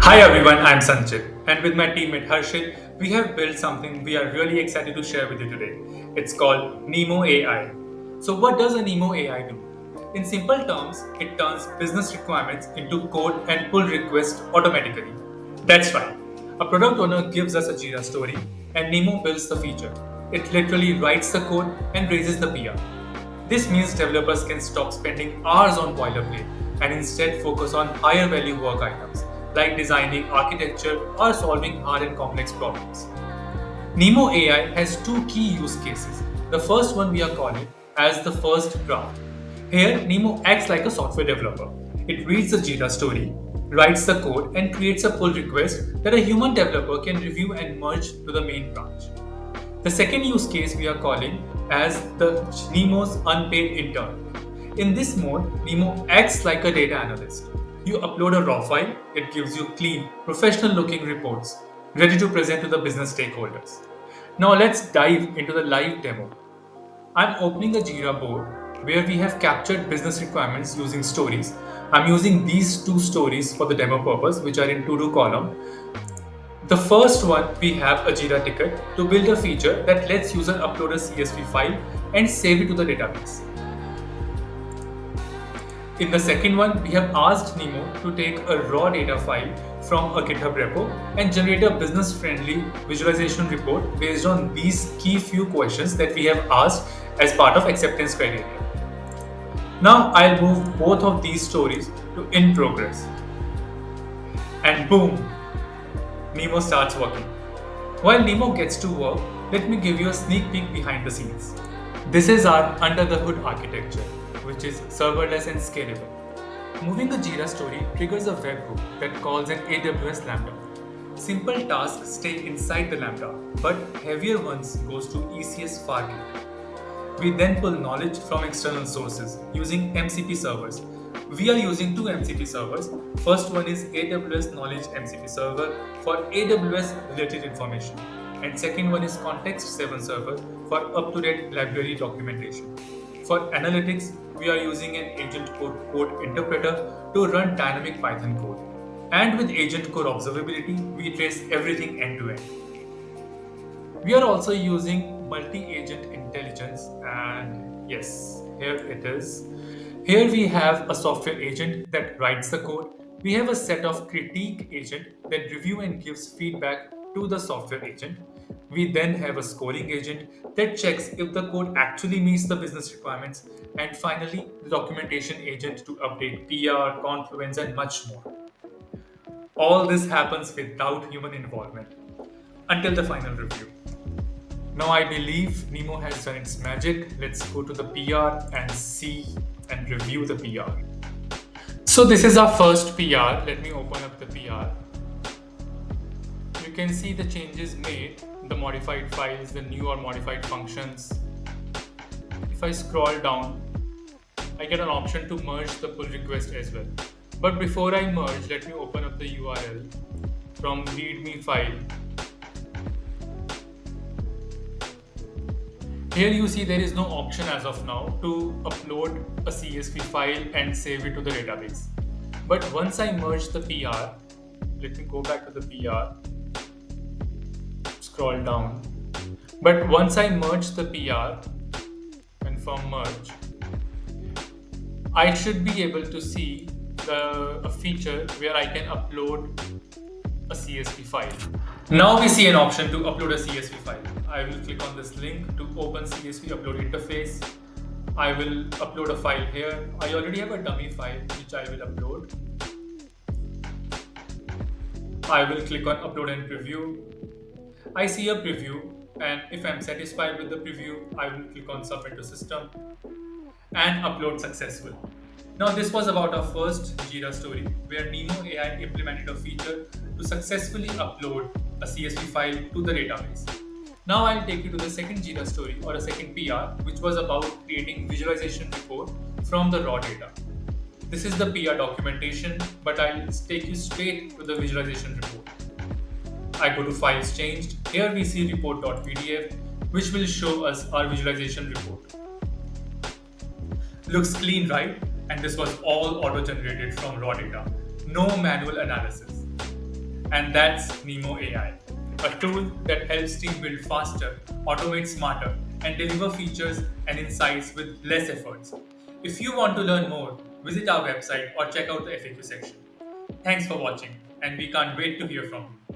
Hi everyone, I'm Sanchit, and with my teammate Harshit, we have built something we are really excited to share with you today. It's called Nemo AI. So, what does a Nemo AI do? In simple terms, it turns business requirements into code and pull requests automatically. That's right. A product owner gives us a Jira story, and Nemo builds the feature. It literally writes the code and raises the PR. This means developers can stop spending hours on boilerplate and instead focus on higher value work items like designing architecture or solving hard and complex problems. Nemo AI has two key use cases. The first one we are calling as the first draft. Here, Nemo acts like a software developer. It reads the Jira story, writes the code, and creates a pull request that a human developer can review and merge to the main branch. The second use case we are calling as the Nemo's unpaid intern. In this mode, Nemo acts like a data analyst. You upload a raw file, it gives you clean, professional looking reports, ready to present to the business stakeholders. Now let's dive into the live demo. I'm opening a Jira board where we have captured business requirements using stories. I'm using these two stories for the demo purpose, which are in to-do column. The first one, we have a Jira ticket to build a feature that lets user upload a CSV file and save it to the database. In the second one, we have asked Nemo to take a raw data file from a GitHub repo and generate a business-friendly visualization report based on these key few questions that we have asked as part of acceptance criteria. Now I'll move both of these stories to in progress. And boom, Nemo starts working. While Nemo gets to work, let me give you a sneak peek behind the scenes. This is our under the hood architecture, which is serverless and scalable. Moving a Jira story triggers a webhook that calls an AWS Lambda. Simple tasks stay inside the Lambda, but heavier ones goes to ECS Fargate. We then pull knowledge from external sources using MCP servers. We are using two MCP servers. First one is AWS Knowledge MCP server for AWS related information, and second one is Context 7 server for up-to-date library documentation. For analytics, we are using an agent code interpreter to run dynamic Python code. And with agent core observability, we trace everything end to end. We are also using multi-agent intelligence, and yes, here it is. Here we have a software agent that writes the code. We have a set of critique agent that review and gives feedback to the software agent. We then have a scoring agent that checks if the code actually meets the business requirements. And finally, the documentation agent to update PR, Confluence, and much more. All this happens without human involvement until the final review. Now I believe Nemo has done its magic. Let's go to the PR and see and review the PR. So this is our first PR. Let me open up the PR. You can see the changes made, the modified files, the new or modified functions. If I scroll down, I get an option to merge the pull request as well. But before I merge, let me open up the URL from readme file. Here you see there is no option as of now to upload a CSV file and save it to the database. But once I merge the PR, let me go back to the PR, scroll down. But once I merge the PR, confirm merge, I should be able to see a feature where I can upload a CSV file. Now we see an option to upload a CSV file. I will click on this link to open CSV upload interface. I will upload a file here. I already have a dummy file which I will upload. I will click on upload and preview. I see a preview, and if I'm satisfied with the preview, I will click on submit to system and upload successful. Now this was about our first Jira story where Nemo AI implemented a feature to successfully upload a CSV file to the database. Now I'll take you to the second Jira story or a second PR, which was about creating visualization report from the raw data. This is the PR documentation, but I'll take you straight to the visualization report. I go to files changed. Here we see report.pdf, which will show us our visualization report. Looks clean, right? And this was all auto-generated from raw data. No manual analysis. And that's Nemo AI, a tool that helps teams build faster, automate smarter, and deliver features and insights with less efforts. If you want to learn more, visit our website or check out the FAQ section. Thanks for watching, and we can't wait to hear from you.